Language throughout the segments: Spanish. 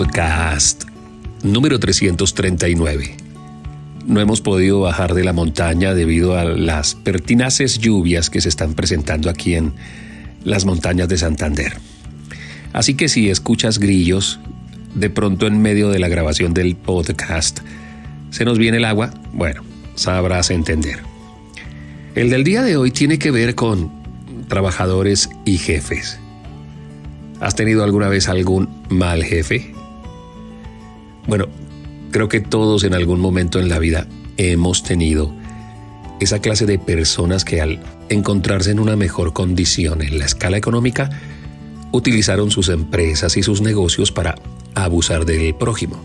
podcast número 339. No hemos podido bajar de la montaña debido a las pertinaces lluvias que se están presentando aquí en las montañas de Santander. Así que si escuchas grillos, de pronto en medio de la grabación del podcast, se nos viene el agua, bueno, sabrás entender. El del día de hoy tiene que ver con trabajadores y jefes. ¿Has tenido alguna vez algún mal jefe? Bueno, creo que todos en algún momento en la vida hemos tenido esa clase de personas que al encontrarse en una mejor condición en la escala económica, utilizaron sus empresas y sus negocios para abusar del prójimo.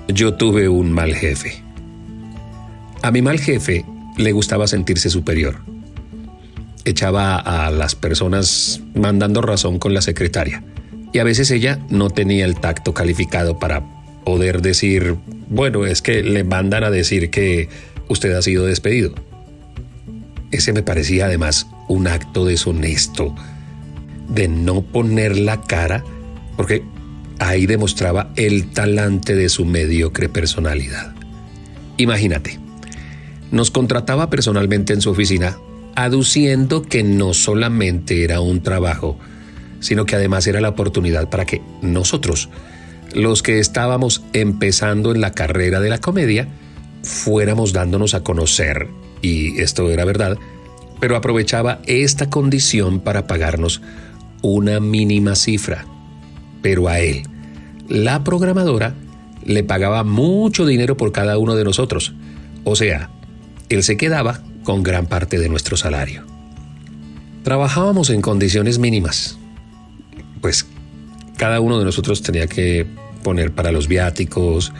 Yo tuve un mal jefe. A mi mal jefe le gustaba sentirse superior. Echaba a las personas mandando razón con la secretaria. Y a veces ella no tenía el tacto calificado para poder decir, bueno, es que le mandan a decir que usted ha sido despedido. Ese me parecía además un acto deshonesto de no poner la cara, porque ahí demostraba el talante de su mediocre personalidad. Imagínate, nos contrataba personalmente en su oficina, aduciendo que no solamente era un trabajo, sino que además era la oportunidad para que nosotros, los que estábamos empezando en la carrera de la comedia, fuéramos dándonos a conocer, y esto era verdad, pero aprovechaba esta condición para pagarnos una mínima cifra. Pero a él, la programadora, le pagaba mucho dinero por cada uno de nosotros. O sea, él se quedaba con gran parte de nuestro salario. Trabajábamos en condiciones mínimas. Pues cada uno de nosotros tenía que poner para los viáticos,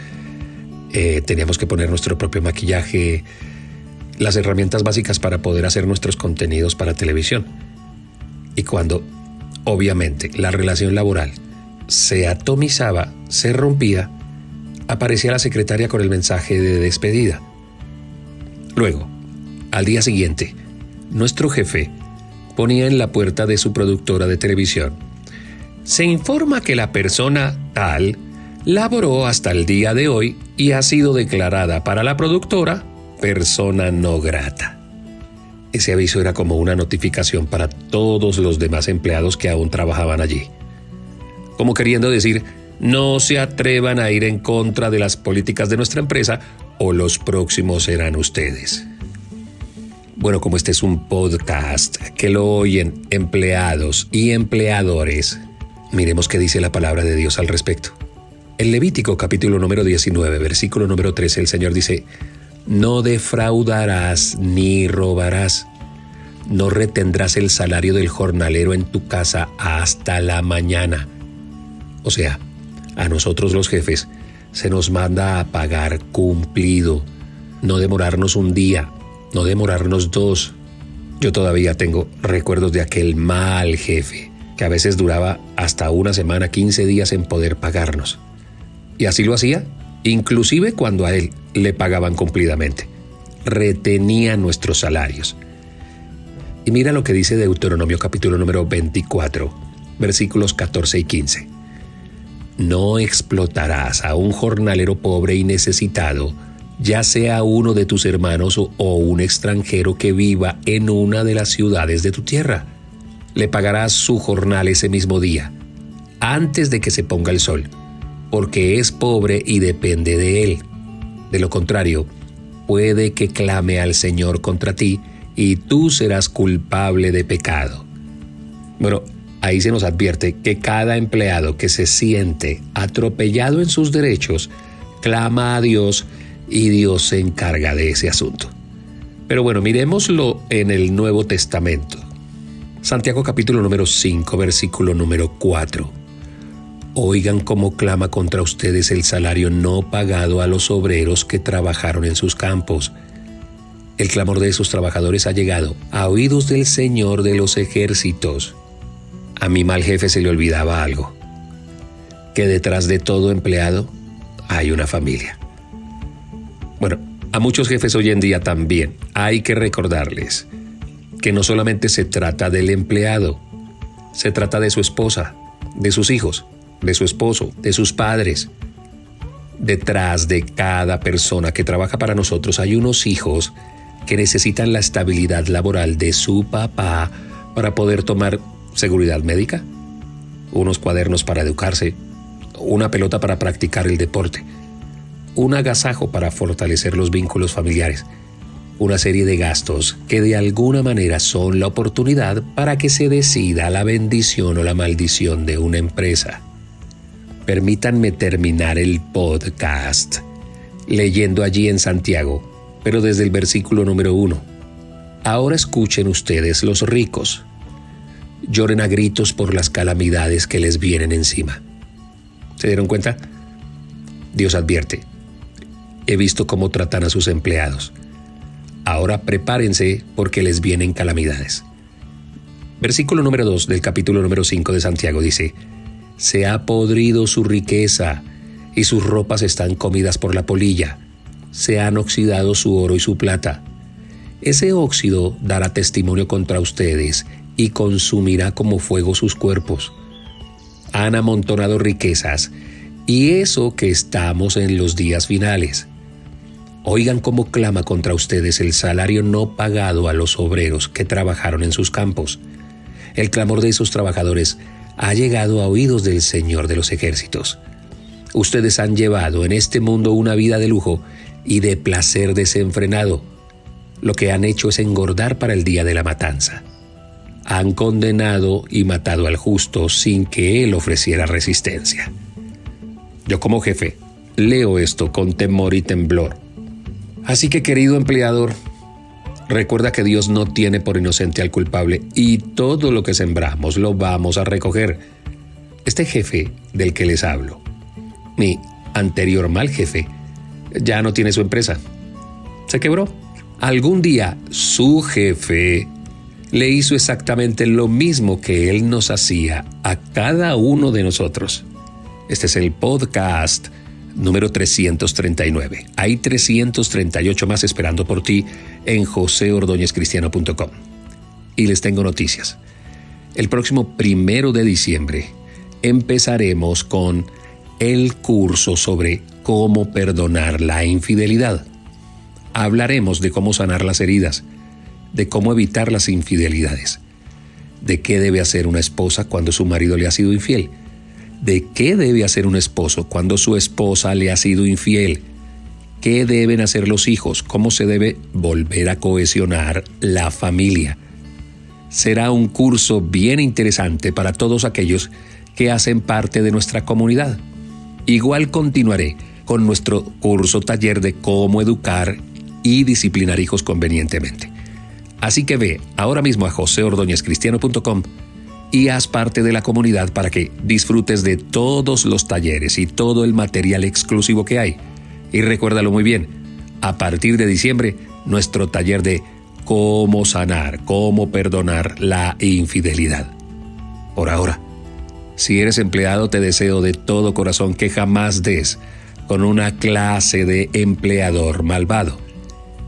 teníamos que poner nuestro propio maquillaje, las herramientas básicas para poder hacer nuestros contenidos para televisión. Y cuando, obviamente, la relación laboral se atomizaba, se rompía, aparecía la secretaria con el mensaje de despedida. Luego, al día siguiente, nuestro jefe ponía en la puerta de su productora de televisión: se informa que la persona tal laboró hasta el día de hoy y ha sido declarada para la productora persona no grata. Ese aviso era como una notificación para todos los demás empleados que aún trabajaban allí. Como queriendo decir, no se atrevan a ir en contra de las políticas de nuestra empresa o los próximos serán ustedes. Bueno, como este es un podcast que lo oyen empleados y empleadores, miremos qué dice la palabra de Dios al respecto. En Levítico capítulo número 19, versículo número 13, el Señor dice: no defraudarás ni robarás, no retendrás el salario del jornalero en tu casa hasta la mañana. O sea, a nosotros los jefes se nos manda a pagar cumplido, no demorarnos un día, no demorarnos dos. Yo todavía tengo recuerdos de aquel mal jefe, que a veces duraba hasta una semana, 15 días en poder pagarnos. Y así lo hacía, inclusive cuando a él le pagaban cumplidamente. Retenía nuestros salarios. Y mira lo que dice Deuteronomio capítulo número 24, versículos 14 y 15. No explotarás a un jornalero pobre y necesitado, ya sea uno de tus hermanos o un extranjero que viva en una de las ciudades de tu tierra. Le pagarás su jornal ese mismo día, antes de que se ponga el sol, porque es pobre y depende de él. De lo contrario, puede que clame al Señor contra ti y tú serás culpable de pecado. Bueno, ahí se nos advierte que cada empleado que se siente atropellado en sus derechos clama a Dios y Dios se encarga de ese asunto. Pero bueno, miremoslo en el Nuevo Testamento. Santiago capítulo número 5, versículo número 4. Oigan cómo clama contra ustedes el salario no pagado a los obreros que trabajaron en sus campos. El clamor de esos trabajadores ha llegado a oídos del Señor de los ejércitos. A mi mal jefe se le olvidaba algo: que detrás de todo empleado hay una familia. Bueno, a muchos jefes hoy en día también hay que recordarles que no solamente se trata del empleado, se trata de su esposa, de sus hijos, de su esposo, de sus padres. Detrás de cada persona que trabaja para nosotros hay unos hijos que necesitan la estabilidad laboral de su papá para poder tomar seguridad médica, unos cuadernos para educarse, una pelota para practicar el deporte, un agasajo para fortalecer los vínculos familiares, una serie de gastos que de alguna manera son la oportunidad para que se decida la bendición o la maldición de una empresa. Permítanme terminar el podcast leyendo allí en Santiago, pero desde el versículo número 1. Ahora escuchen ustedes, los ricos, lloren a gritos por las calamidades que les vienen encima. ¿Se dieron cuenta? Dios advierte: he visto cómo tratan a sus empleados. Ahora prepárense porque les vienen calamidades. Versículo número 2 del capítulo número 5 de Santiago dice: se ha podrido su riqueza y sus ropas están comidas por la polilla. Se han oxidado su oro y su plata. Ese óxido dará testimonio contra ustedes y consumirá como fuego sus cuerpos. Han amontonado riquezas, y eso que estamos en los días finales. Oigan cómo clama contra ustedes el salario no pagado a los obreros que trabajaron en sus campos. El clamor de esos trabajadores ha llegado a oídos del Señor de los ejércitos. Ustedes han llevado en este mundo una vida de lujo y de placer desenfrenado. Lo que han hecho es engordar para el día de la matanza. Han condenado y matado al justo sin que él ofreciera resistencia. Yo, como jefe, leo esto con temor y temblor. Así que, querido empleador, recuerda que Dios no tiene por inocente al culpable y todo lo que sembramos lo vamos a recoger. Este jefe del que les hablo, mi anterior mal jefe, ya no tiene su empresa. Se quebró. Algún día su jefe le hizo exactamente lo mismo que él nos hacía a cada uno de nosotros. Este es el podcast número 339. Hay 338 más esperando por ti en joseordóñezcristiano.com. Y les tengo noticias. El próximo 1 de diciembre empezaremos con el curso sobre cómo perdonar la infidelidad. Hablaremos de cómo sanar las heridas, de cómo evitar las infidelidades, de qué debe hacer una esposa cuando su marido le ha sido infiel, de qué debe hacer un esposo cuando su esposa le ha sido infiel, qué deben hacer los hijos, cómo se debe volver a cohesionar la familia. Será un curso bien interesante para todos aquellos que hacen parte de nuestra comunidad. Igual continuaré con nuestro curso taller de cómo educar y disciplinar hijos convenientemente. Así que ve ahora mismo a joseordóñezcristiano.com y haz parte de la comunidad para que disfrutes de todos los talleres y todo el material exclusivo que hay. Y recuérdalo muy bien, a partir de diciembre, nuestro taller de cómo sanar, cómo perdonar la infidelidad. Por ahora, si eres empleado, te deseo de todo corazón que jamás des con una clase de empleador malvado.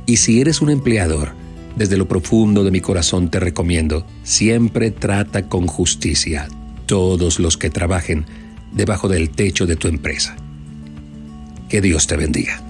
Y si eres un empleador, desde lo profundo de mi corazón te recomiendo, siempre trata con justicia todos los que trabajen debajo del techo de tu empresa. Que Dios te bendiga.